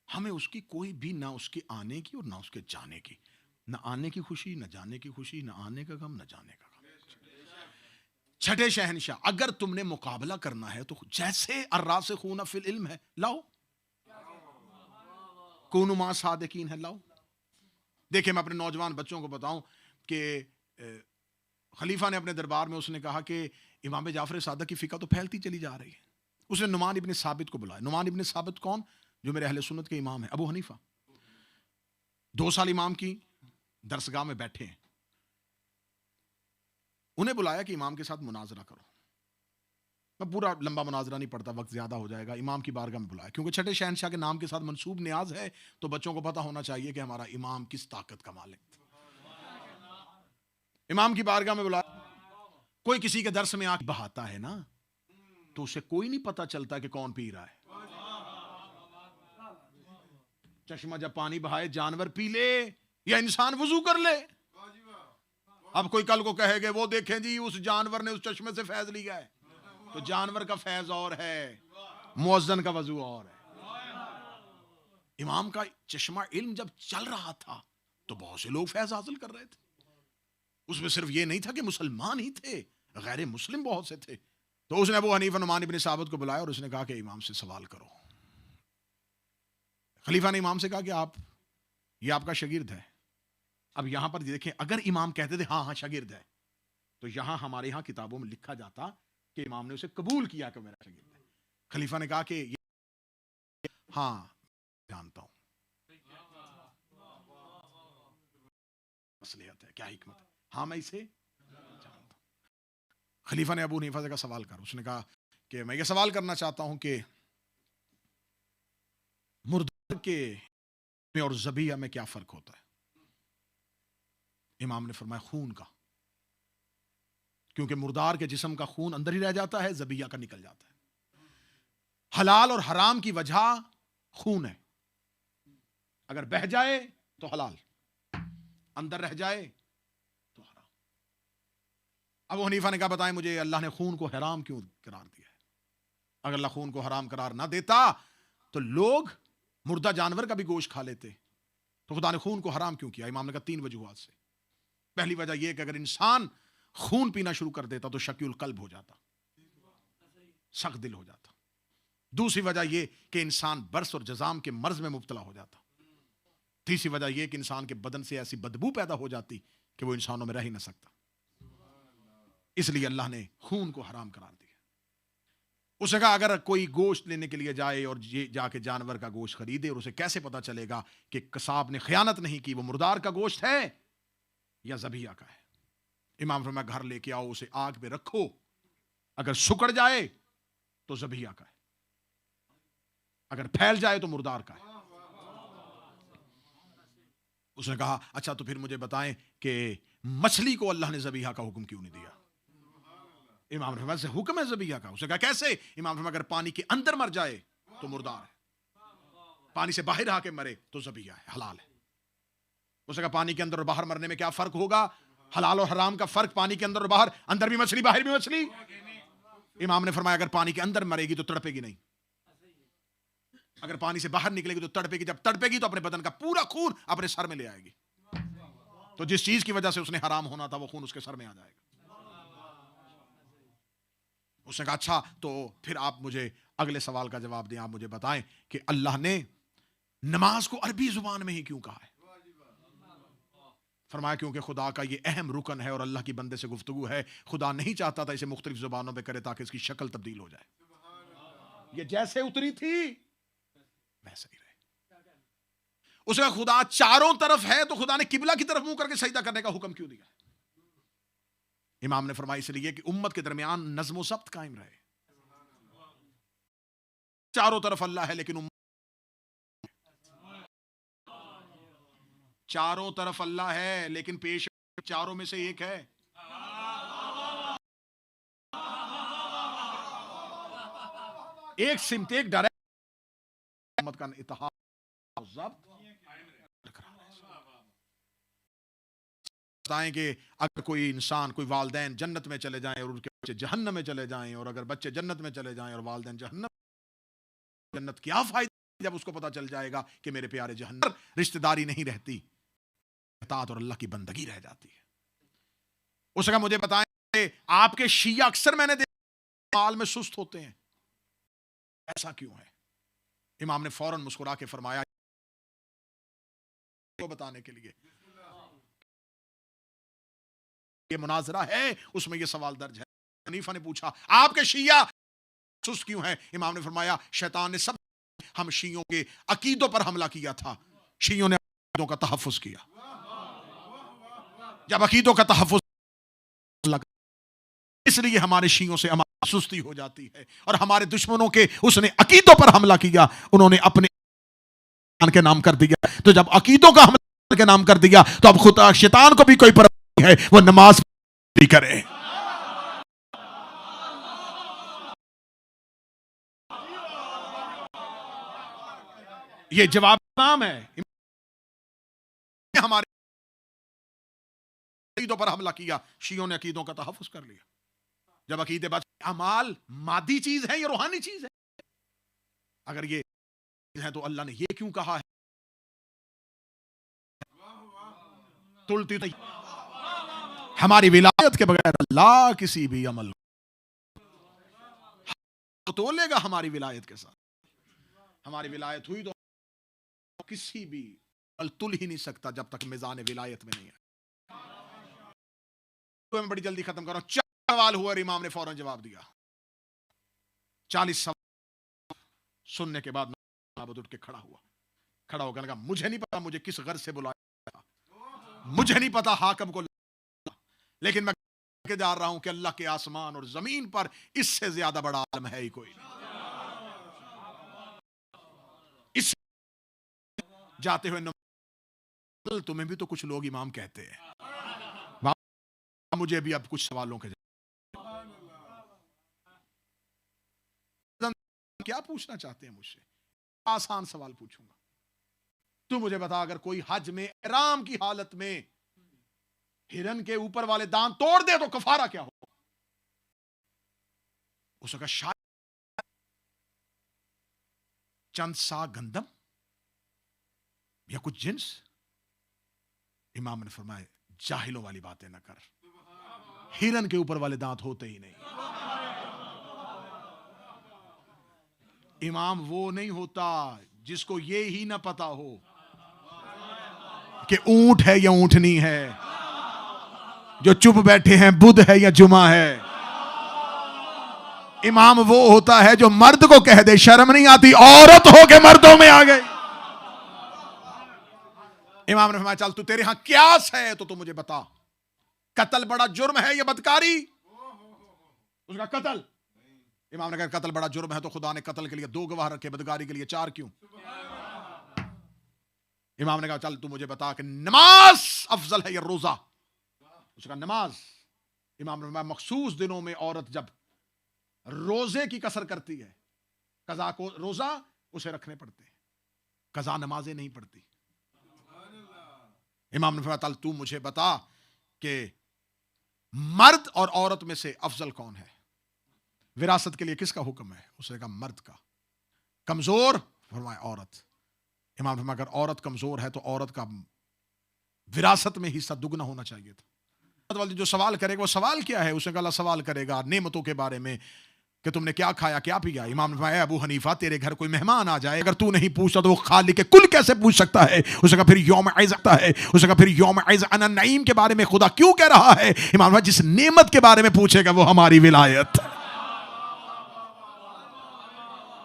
ہمیں اس کی کوئی بھی نہ اس کے آنے کی اور نہ اس کے جانے کی, نہ آنے کی خوشی نہ جانے کی خوشی, نہ آنے کا غم نہ جانے کا غم. چھٹے شہنشاہ اگر تم نے مقابلہ کرنا ہے تو جیسے الراسخون فی العلم ہے لاؤ, کونوا مع صادقین ہے لاؤ. دیکھیں میں اپنے نوجوان بچوں کو بتاؤں کہ خلیفہ نے اپنے دربار میں اس نے کہا کہ امام جعفر صادق کی فقہ تو پھیلتی چلی جا رہی ہے. اس نے نعمان ابن ثابت کو بلایا. نعمان ابن ثابت کون؟ جو میرے اہل سنت کے امام ہیں, ابو حنیفہ. 2 سال امام کی درسگاہ میں بیٹھے ہیں. انہیں بلایا کہ امام کے ساتھ مناظرہ کرو. میں پورا لمبا مناظرہ نہیں پڑھتا, وقت زیادہ ہو جائے گا. امام کی بارگاہ میں بلایا کیونکہ چھٹے شہنشاہ کے نام کے ساتھ منسوب نیاز ہے, تو بچوں کو پتا ہونا چاہیے کہ ہمارا امام کس طاقت کا مالک تھا. امام کی بارگاہ میں بلایا. کوئی کسی کے درس میں آنکھ بہاتا ہے نا تو اسے کوئی نہیں پتا چلتا کہ کون پی رہا ہے. چشمہ جب پانی بہائے جانور پی لے یا انسان وضو کر لے. اب کوئی کل کو کہے گے وہ دیکھیں جی اس جانور نے اس چشمے سے فیض لیا ہے, تو جانور کا فیض اور ہے, مؤذن کا وضو اور ہے. امام کا چشمہ علم جب چل رہا تھا تو بہت سے لوگ فیض حاصل کر رہے تھے. اس میں صرف یہ نہیں تھا کہ مسلمان ہی تھے, غیر مسلم بہت سے تھے. تو اس نے ابو حنیفہ نعمان ابن ثابت کو بلایا اور اس نے کہا کہ امام سے سوال کرو. خلیفہ نے امام سے کہا کہ یہ آپ کا شاگرد ہے. اب یہاں پر دیکھیں, اگر امام کہتے تھے ہاں شاگرد ہے, تو یہاں ہمارے ہاں کتابوں میں لکھا جاتا کہ امام نے اسے قبول کیا کہ میرا شاگرد ہے. خلیفہ نے کہا کہ ہاں جانتا ہوں, مصلحت ہے, کیا حکمت ہے, ہاں میں اسے جانتا ہوں. خلیفہ نے ابو حنیفہ سے کہا سوال کر. اس نے کہا کہ میں یہ سوال کرنا چاہتا ہوں کہ کے میں اور ذبیحہ میں کیا فرق ہوتا ہے؟ امام نے فرمایا خون کا، کیونکہ مردار کے جسم کا خون اندر ہی رہ جاتا ہے، ذبیحہ کا نکل جاتا ہے۔ حلال اور حرام کی وجہ خون ہے، اگر بہہ جائے تو حلال، اندر رہ جائے تو حرام۔ ابو حنیفہ نے کہا بتائیں مجھے اللہ نے خون کو حرام کیوں قرار دیا ہے؟ اگر اللہ خون کو حرام قرار نہ دیتا تو لوگ مردہ جانور کا بھی گوشت کھا لیتے، تو خدا نے خون کو حرام کیوں کیا؟ امام نے کہا 3 وجوہات سے۔ پہلی وجہ یہ کہ اگر انسان خون پینا شروع کر دیتا تو شکی القلب ہو جاتا، سخت دل ہو جاتا۔ دوسری وجہ یہ کہ انسان برس اور جزام کے مرض میں مبتلا ہو جاتا۔ تیسری وجہ یہ کہ انسان کے بدن سے ایسی بدبو پیدا ہو جاتی کہ وہ انسانوں میں رہ ہی نہ سکتا۔ اس لیے اللہ نے خون کو حرام قرار دیا۔ اس نے کہا اگر کوئی گوشت لینے کے لیے جائے اور جا کے جانور کا گوشت خریدے اور اسے کیسے پتا چلے گا کہ قصاب نے خیانت نہیں کی، وہ مردار کا گوشت ہے یا ذبیحہ کا ہے؟ امام فرمایا گھر لے کے آؤ، اسے آگ پہ رکھو، اگر سکڑ جائے تو ذبیحہ کا ہے، اگر پھیل جائے تو مردار کا ہے۔ اس نے کہا اچھا تو پھر مجھے بتائیں کہ مچھلی کو اللہ نے ذبیحہ کا حکم کیوں نہیں دیا؟ امام نے فرمایا سے حکم ہے ذبیحہ کا۔ اس نے کہا کیسے؟ امام نے فرمایا اگر پانی کے اندر مر جائے تو مردار ہے، پانی سے باہر آ کے مرے تو ذبیحہ ہے، حلال ہے۔ اس نے کہا پانی کے اندر اور باہر مرنے میں کیا فرق ہوگا؟ حلال اور حرام کا فرق پانی کے اندر اور باہر، اندر بھی مچھلی باہر بھی مچھلی۔ امام نے فرمایا اگر پانی کے اندر مرے گی تو تڑپے گی نہیں، اگر پانی سے باہر نکلے گی تو تڑپے گی، جب تڑپے گی تو اپنے بدن کا پورا خون اپنے سر میں لے آئے گی، تو جس چیز کی وجہ سے اس نے حرام ہونا تھا وہ خون اس کے سر میں آ جائے گا۔ اس نے کہا اچھا تو پھر آپ مجھے اگلے سوال کا جواب دیں، آپ مجھے بتائیں کہ اللہ نے نماز کو عربی زبان میں ہی کیوں کہا ہے؟ فرمایا کیونکہ خدا کا یہ اہم رکن ہے اور اللہ کی بندے سے گفتگو ہے، خدا نہیں چاہتا تھا اسے مختلف زبانوں پہ کرے تاکہ اس کی شکل تبدیل ہو جائے، یہ جیسے اتری تھی ویسے ہی رہے۔ اس کا خدا چاروں طرف ہے تو خدا نے قبلہ کی طرف منہ کر کے سجدہ کرنے کا حکم کیوں دیا؟ امام نے فرمایا اس لیے کہ امت کے درمیان نظم و ضبط قائم رہے۔ چاروں طرف اللہ ہے لیکن چاروں طرف اللہ ہے لیکن پیش چاروں میں سے ایک ہے۔ ایک سمت، ایک ڈائریکٹ امت کا اتحاد ضبط بتائیں کہ اگر کوئی انسان، کوئی والدین جنت میں چلے جائیں اور ان کے بچے جہنم میں چلے جائیں، اور اگر بچے جنت میں چلے جائیں اور والدین جہنم، جنت کیا فائدہ جب اس کو پتا چل جائے گا کہ میرے پیارے جہنم، رشتہ داری نہیں رہتی، اطاعت اور اللہ کی بندگی رہ جاتی ہے۔ اس کا مجھے بتائیں کہ آپ کے شیعہ اکثر میں نے دیکھا مال میں سست ہوتے ہیں، ایسا کیوں ہے؟ امام نے فوراً مسکرا کے فرمایا کو بتانے کے لیے یہ مناظرہ ہے، اس میں یہ سوال درج ہے۔ حنیفہ نے پوچھا آپ کے شیعہ سست کیوں ہیں؟ امام نے فرمایا شیطان نے سب ہم شیعوں کے عقیدوں پر حملہ کیا تھا، شیعوں نے عقیدوں کا تحفظ کیا، جب عقیدوں کا تحفظ اس لیے ہمارے شیعوں سے ہماری سستی ہو جاتی ہے، اور ہمارے دشمنوں کے اس نے عقیدوں پر حملہ کیا، انہوں نے اپنے کے نام کر دیا، تو جب عقیدوں کا حملہ کے نام کر دیا تو اب خدا شیطان کو بھی کوئی پرواہ نہیں ہے، وہ نماز نہیں کرے۔ یہ جواب نام ہے، ہمارے عقیدوں پر حملہ کیا، شیعوں نے عقیدوں کا تحفظ کر لیا۔ جب عقیدے بات اعمال مادی چیز ہے یا روحانی چیز ہے؟ اگر یہ ہے تو اللہ نے یہ کیوں کہا ہے تلتی ہماری ولایت کے بغیر اللہ کسی بھی عمل تو لے گا ہماری ولایت کے ساتھ، ہماری ولایت ہوئی تو کسی بھی عمل تل ہی نہیں سکتا جب تک میزان ولایت میں نہیں ہے۔ تو میں بڑی جلدی ختم کر رہا ہوں۔ 4 سوال ہوا اور امام نے فوراً جواب دیا۔ 40 سوال سننے کے بعد میں اٹھ کے کھڑا ہو کر کہا مجھے نہیں پتا مجھے کس غرض سے بلایا، مجھے نہیں پتا حاکم کو، لیکن میں کے جا رہا ہوں کہ اللہ کے آسمان اور زمین پر اس سے زیادہ بڑا عالم ہے ہی کوئی نہیں۔ جاتے ہوئے تمہیں بھی تو کچھ لوگ امام کہتے ہیں، مجھے بھی اب کچھ سوالوں کے کیا پوچھنا چاہتے ہیں مجھ سے؟ آسان سوال پوچھوں گا، تو مجھے بتا اگر کوئی حج میں احرام کی حالت میں ہرن کے اوپر والے دانت توڑ دے تو کفارہ کیا ہو؟ اس کا شاید چند سا گندم یا کچھ جنس؟ امام نے فرمایا جاہلوں والی باتیں نہ کر، ہرن کے اوپر والے دانت ہوتے ہی نہیں۔ امام وہ نہیں ہوتا جس کو یہ ہی نہ پتا ہو کہ اونٹ ہے یا اونٹنی ہے، جو چپ بیٹھے ہیں بدھ ہے یا جمعہ ہے۔ امام وہ ہوتا ہے جو مرد کو کہہ دے شرم نہیں آتی عورت ہو کے مردوں میں آ گئی۔ امام نے فرمایا چل تو تیرے ہاں قیاس ہے تو مجھے بتا، قتل بڑا جرم ہے یا بدکاری؟ اس کا قتل، امام نے کہا قتل بڑا جرم ہے تو خدا نے قتل کے لیے 2 گواہ رکھے، بدکاری کے لیے 4 کیوں؟ امام نے کہا چل تو مجھے بتا کہ نماز افضل ہے یا روزہ؟ اس کا نماز۔ امام نے فرمایا مخصوص دنوں میں عورت جب روزے کی کسر کرتی ہے، قضا کو روزہ اسے رکھنے پڑتے ہیں، قضا نمازیں نہیں پڑتی۔ امام نے فرمایا چل تو مجھے بتا کہ مرد اور عورت میں سے افضل کون ہے؟ وراثت کے لیے کس کا حکم ہے؟ اس نے کہا مرد کا۔ کمزور؟ فرمایا عورت۔ امام نے فرمایا اگر عورت کمزور ہے تو عورت کا وراثت میں حصہ دگنا ہونا چاہیے تھا۔ جو سوال کرے گا وہ سوال کیا ہے؟ اس نے کہا اللہ سوال کرے گا نعمتوں کے بارے میں کہ تم نے کیا کھایا کیا پیا۔ امام نے فرمایا ابو حنیفہ تیرے گھر کوئی مہمان آ جائے اگر تو نہیں پوچھتا تو وہ خالق کے کل کیسے پوچھ سکتا ہے؟ اس نے کہا پھر یوم عزت ہے، اس نے کہا پھر یوم عزت انا نعیم کے بارے میں خدا کیوں کہہ رہا ہے؟ امام نے جس نعمت کے بارے میں پوچھے گا وہ ہماری ولایت۔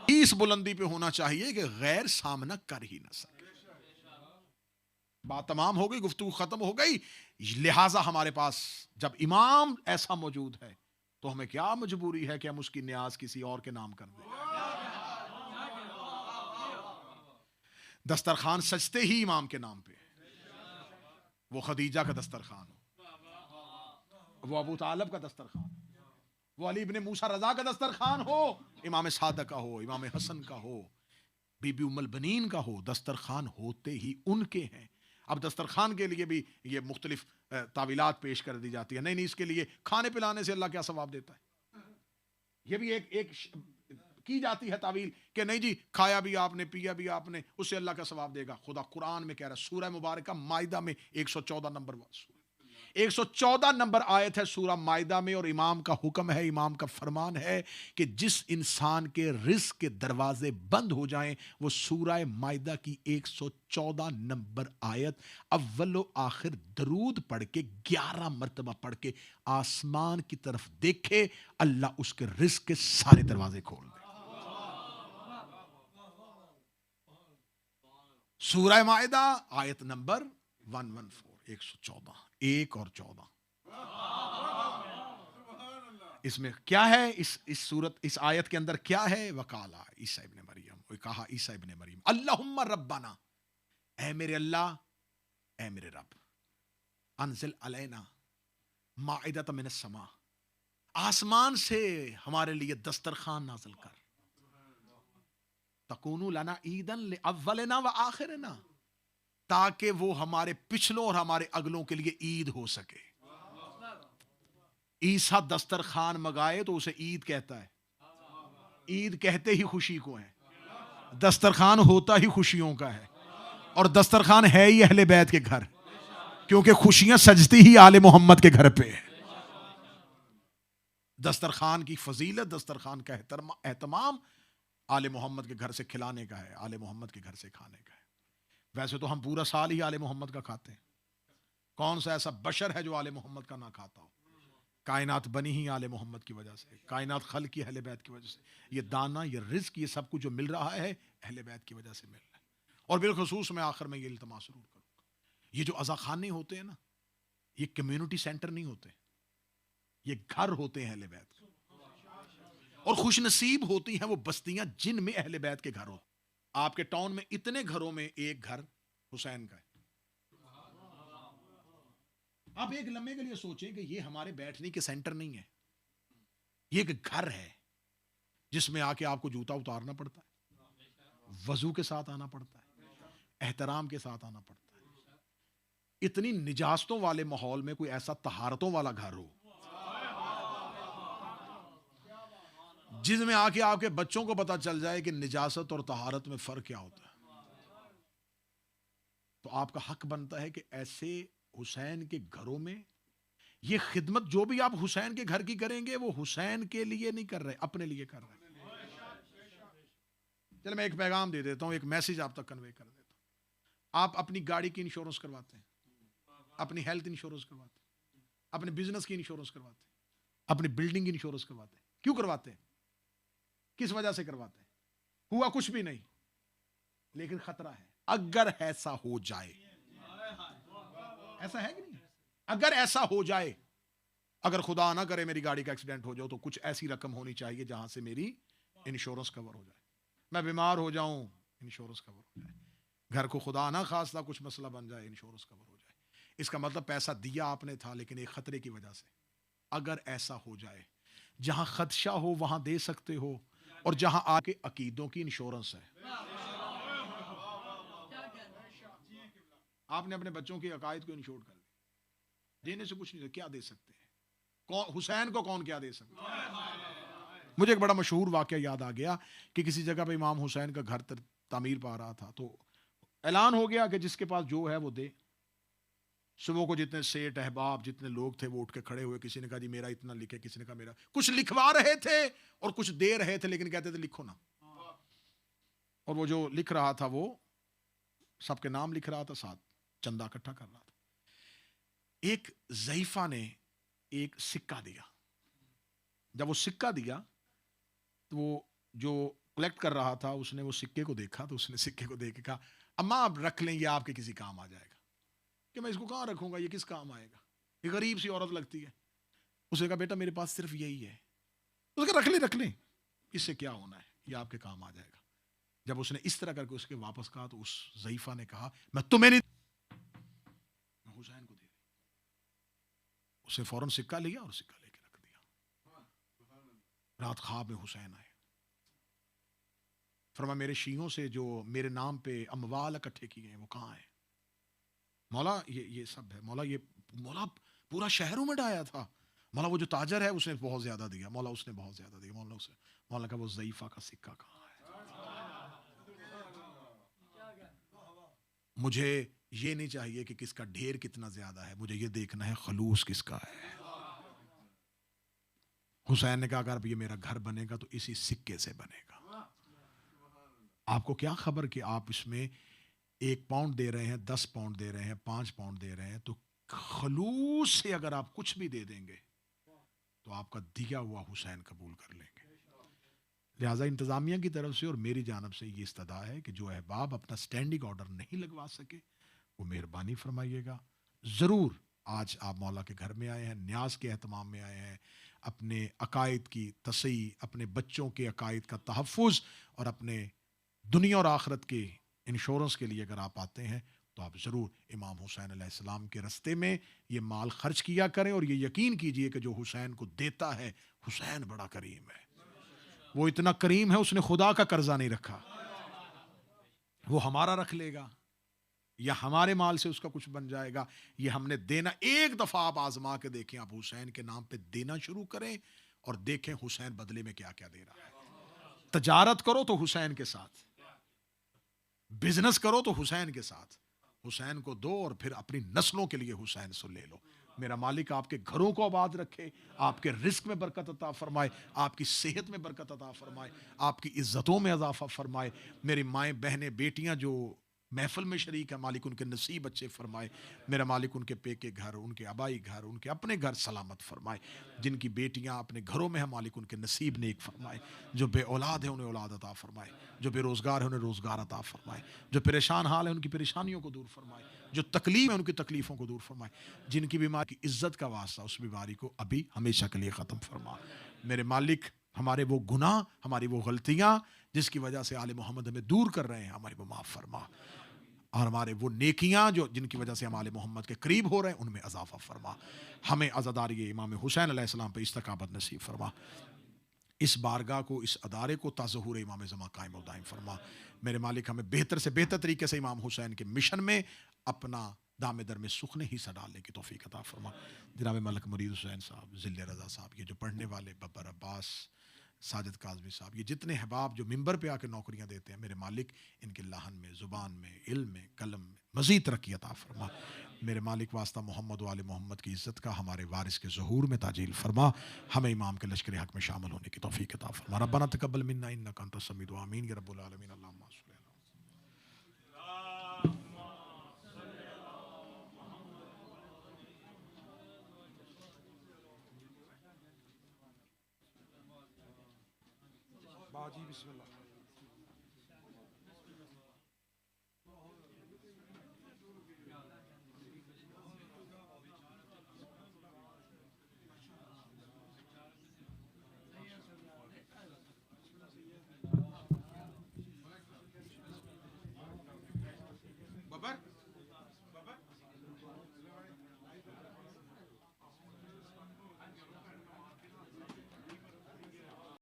اس بلندی پہ ہونا چاہیے کہ غیر سامنا کر ہی نہ سکے۔ بات تمام ہو گئی، گفتگو ختم ہو گئی۔ لہٰذا ہمارے پاس جب امام ایسا موجود ہے تو ہمیں کیا مجبوری ہے کہ ہم اس کی نیاز کسی اور کے نام کر دیں؟ دسترخوان سجتے ہی امام کے نام پہ، وہ خدیجہ کا دسترخوان ہو، وہ ابو طالب کا دسترخوان ہو، وہ علی ابن موسیٰ رضا کا دسترخوان ہو، امام صادق کا ہو، امام حسن کا ہو، بی بی ام البنین کا ہو، دسترخوان ہوتے ہی ان کے ہیں۔ اب دسترخوان کے لیے بھی یہ مختلف تعویلات پیش کر دی جاتی ہے، نہیں اس کے لیے کھانے پلانے سے اللہ کیا ثواب دیتا ہے؟ یہ بھی ایک کی جاتی ہے تعویل کہ نہیں جی کھایا بھی آپ نے پیا بھی آپ نے اس سے اللہ کا ثواب دے گا۔ خدا قرآن میں کہہ رہا ہے سورہ مبارکہ مائدہ میں 114 نمبر آیت ہے سورہ مائدہ میں، اور امام کا حکم ہے، امام کا فرمان ہے کہ جس انسان کے رزق کے دروازے بند ہو جائیں وہ سورہ مائدہ کی 114 نمبر آیت اول و آخر درود پڑھ کے 11 مرتبہ پڑھ کے آسمان کی طرف دیکھے، اللہ اس کے رزق کے سارے دروازے کھول دے۔ سورہ مائدہ آیت نمبر 114 1 اور 14۔ اس میں کیا ہے؟ اس سورت اس آیت کے اندر کیا ہے؟ وقالا عیسیٰ ابن مریم، وہ کہا عیسیٰ ابن مریم اللہم ربنا، اے میرے اللہ اے میرے رب، انزل علینا مائدۃ من السماء، آسمان سے ہمارے لیے دسترخوان نازل کر، تکونو لنا عیدن لاولنا و آخرنا، تاکہ وہ ہمارے پچھلوں اور ہمارے اگلوں کے لیے عید ہو سکے۔ عیسیٰ دسترخوان منگائے تو اسے عید کہتا ہے، عید کہتے ہی خوشی کو ہے، دسترخوان ہوتا ہی خوشیوں کا ہے، اور دسترخوان ہے ہی اہل بیت کے گھر، کیونکہ خوشیاں سجتی ہی آل محمد کے گھر پہ ہے۔ دسترخوان کی فضیلت، دسترخوان کا اہتمام آل محمد کے گھر سے کھلانے کا ہے، آل محمد کے گھر سے کھانے کا ہے۔ ویسے تو ہم پورا سال ہی آل محمد کا کھاتے ہیں، کون سا ایسا بشر ہے جو آل محمد کا نہ کھاتا ہو؟ کائنات بنی ہی آل محمد کی وجہ سے، کائنات خلق کی اہل بیت کی وجہ سے، یہ دانہ یہ رزق یہ سب کچھ جو مل رہا ہے اہل بیت کی وجہ سے مل رہا ہے۔ اور بالخصوص میں آخر میں یہ التماس ضرور کروں گا، یہ جو عزاخانے ہوتے ہیں نا، یہ کمیونٹی سینٹر نہیں ہوتے، یہ گھر ہوتے ہیں اہل بیت، اور خوش نصیب ہوتی ہیں وہ بستیاں جن میں اہل بیت کے گھر ہوتے ہیں۔ آپ کے ٹاؤن میں اتنے گھروں میں ایک گھر حسین کا ہے. آپ ایک لمحے کے لیے سوچیں کہ یہ ہمارے بیٹھنے کے سینٹر نہیں ہے, یہ ایک گھر ہے جس میں آ کے آپ کو جوتا اتارنا پڑتا ہے, وضو کے ساتھ آنا پڑتا ہے, احترام کے ساتھ آنا پڑتا ہے. اتنی نجاستوں والے ماحول میں کوئی ایسا طہارتوں والا گھر ہو جس میں آ کے آپ کے بچوں کو پتا چل جائے کہ نجاست اور طہارت میں فرق کیا ہوتا ہے, تو آپ کا حق بنتا ہے کہ ایسے حسین کے گھروں میں یہ خدمت جو بھی آپ حسین کے گھر کی کریں گے وہ حسین کے لیے نہیں کر رہے, اپنے لیے کر رہے. چلے میں ایک پیغام دے دیتا ہوں, ایک میسج آپ تک کنوے کر دیتا ہوں. آپ اپنی گاڑی کی انشورنس کرواتے ہیں, اپنی ہیلتھ انشورنس کرواتے ہیں, اپنے بزنس کی انشورنس کرواتے ہیں, اپنی بلڈنگ کی انشورنس کرواتے ہیں. کیوں کرواتے ہیں؟ کس وجہ سے کرواتے ہیں؟ ہوا کچھ بھی نہیں, لیکن خطرہ ہے اگر ایسا ہو جائے. ایسا ہے کہ نہیں؟ اگر ایسا ہو جائے, اگر خدا نہ کرے میری گاڑی کا ایکسیڈنٹ ہو جائے تو کچھ ایسی رقم ہونی چاہیے جہاں سے میری انشورنس کور ہو جائے. میں بیمار ہو جاؤں, انشورنس کور ہو جائے. گھر کو خدا نہ خواستہ کچھ مسئلہ بن جائے, انشورنس کور ہو جائے. اس کا مطلب پیسہ دیا آپ نے تھا لیکن ایک خطرے کی وجہ سے. اگر ایسا ہو جائے, جہاں خدشہ ہو وہاں دے سکتے ہو, اور جہاں آ کے عقیدوں کی انشورنس ہے. آپ نے اپنے بچوں کے عقائد کو انشور کر لیا, دینے سے کچھ نہیں, کیا دے سکتے ہیں؟ حسین کو کون کیا دے سکتا ہے؟ مجھے ایک بڑا مشہور واقعہ یاد آ گیا کہ کسی جگہ پہ امام حسین کا گھر تعمیر پا رہا تھا, تو اعلان ہو گیا کہ جس کے پاس جو ہے وہ دے. صبح کو جتنے سیٹ احباب جتنے لوگ تھے وہ اٹھ کے کھڑے ہوئے, کسی نے کہا جی میرا اتنا لکھے, کسی نے کہا میرا, کچھ لکھوا رہے تھے اور کچھ دے رہے تھے, لیکن کہتے تھے لکھو نا. اور وہ جو لکھ رہا تھا وہ سب کے نام لکھ رہا تھا, ساتھ چندہ اکٹھا کر رہا تھا. ایک ضعیفہ نے ایک سکہ دیا. جب وہ سکہ دیا تو وہ جو کلیکٹ کر رہا تھا اس نے وہ سکے کو دیکھا, تو اس نے سکے کو دیکھ کے کہا اماں آپ رکھ لیں, یہ آپ کے کسی کام آ جائے گا. کہ میں اس کو کہاں رکھوں گا, یہ کس کام آئے گا, یہ غریب سی عورت لگتی ہے. اس نے کہا بیٹا میرے پاس صرف یہی ہے. اس نے کہا رکھ لیں, اس سے کیا ہونا ہے, یہ آپ کے کام آ جائے گا. جب اس نے اس طرح کر کے اس کے واپس کہا تو اس ضعیفہ نے کہا میں تمہیں نہیں, میں حسین کو دے دی. اس نے فوراً سکہ لیا اور سکہ لے کے رکھ دیا. رات خواب میں حسین آئے, فرمایا میرے شیعوں سے جو میرے نام پہ اموال اکٹھے کیے ہیں وہ کہاں ہیں؟ مولا یہ سب ہے. مولا پورا شہر امڑ آیا تھا. مولا وہ جو تاجر ہے اس نے بہت زیادہ دیا. مولا اس نے بہت زیادہ دیا. مولا کا وہ ضعیفہ کا سکہ کہاں ہے؟ مجھے یہ نہیں چاہیے کہ کس کا ڈھیر کتنا زیادہ ہے, مجھے یہ دیکھنا ہے خلوص کس کا ہے. حسین نے کہا اگر یہ میرا گھر بنے گا تو اسی سکے سے بنے گا. آپ کو کیا خبر کہ آپ اس میں 1 پاؤنڈ دے رہے ہیں, 10 پاؤنڈ دے رہے ہیں, 5 پاؤنڈ دے رہے ہیں, تو خلوص سے اگر آپ کچھ بھی دے دیں گے تو آپ کا دیا ہوا حسین قبول کر لیں گے. لہٰذا انتظامیہ کی طرف سے اور میری جانب سے یہ استدعا ہے کہ جو احباب اپنا سٹینڈنگ آرڈر نہیں لگوا سکے وہ مہربانی فرمائیے گا. ضرور آج آپ مولا کے گھر میں آئے ہیں, نیاز کے اہتمام میں آئے ہیں, اپنے عقائد کی تصحیح, اپنے بچوں کے عقائد کا تحفظ اور اپنے دنیا اور آخرت کے انشورنس کے لیے اگر آپ آتے ہیں تو آپ ضرور امام حسین علیہ السلام کے رستے میں یہ مال خرچ کیا کریں, اور یہ یقین کیجئے کہ جو حسین کو دیتا ہے, حسین بڑا کریم ہے. وہ اتنا کریم ہے اس نے خدا کا قرضہ نہیں رکھا. وہ ہمارا رکھ لے گا یا ہمارے مال سے اس کا کچھ بن جائے گا, یہ ہم نے دینا. ایک دفعہ آپ آزما کے دیکھیں, آپ حسین کے نام پہ دینا شروع کریں اور دیکھیں حسین بدلے میں کیا کیا دے رہا ہے. تجارت کرو تو حسین کے ساتھ, بزنس کرو تو حسین کے ساتھ, حسین کو دو اور پھر اپنی نسلوں کے لیے حسین سے لے لو. میرا مالک آپ کے گھروں کو آباد رکھے, آپ کے رزق میں برکت عطا فرمائے, آپ کی صحت میں برکت عطا فرمائے, آپ کی عزتوں میں اضافہ فرمائے. میری مائیں بہنیں بیٹیاں جو محفل میں شریک ہے, مالک ان کے نصیب اچھے فرمائے. میرا مالک ان کے پیکے گھر, ان کے آبائی گھر, ان کے اپنے گھر سلامت فرمائے. جن کی بیٹیاں اپنے گھروں میں ہیں مالک ان کے نصیب نیک فرمائے. جو بے اولاد ہیں انہیں اولاد عطا فرمائے, جو بے روزگار ہیں انہیں روزگار عطا فرمائے, جو پریشان حال ہیں ان کی پریشانیوں کو دور فرمائے, جو تکلیف ہے ان کی تکلیفوں کو دور فرمائے, جن کی بیماری کی عزت کا واسطہ اس بیماری کو ابھی ہمیشہ کے لیے ختم فرما. میرے مالک ہمارے وہ گناہ, ہماری وہ غلطیاں جس کی وجہ سے آل محمد ہمیں دور کر رہے ہیں, ہماری وہ معاف فرما. اور ہمارے وہ نیکیاں جو جن کی وجہ سے ہم آل محمد کے قریب ہو رہے ہیں ان میں اضافہ فرما. ہمیں عزاداری امام حسین علیہ السلام پہ استقامت نصیب فرما. اس بارگاہ کو, اس ادارے کو تظہور امام زمان قائم و دائم فرما. میرے مالک ہمیں بہتر سے بہتر طریقے سے امام حسین کے مشن میں اپنا دام در میں سخن حصہ ڈالنے کی توفیق عطا فرما. جناب ملک مرید حسین صاحب, ذل رضا صاحب, یہ جو پڑھنے والے, ببر عباس, ساجد کاظمی صاحب, یہ جتنے احباب جو ممبر پہ آ کے نوکریاں دیتے ہیں, میرے مالک ان کے لحن میں, زبان میں, علم میں, قلم میں مزید ترقی عطا فرما. میرے مالک واسطہ محمد و آل محمد کی عزت کا ہمارے وارث کے ظہور میں تعجیل فرما. ہمیں امام کے لشکر حق میں شامل ہونے کی توفیق عطا فرما. ربنا تقبل منا انک انت السمیع العلیم. آمین یا رب العالمین. اللہم صل علی باجی. بسم اللہ.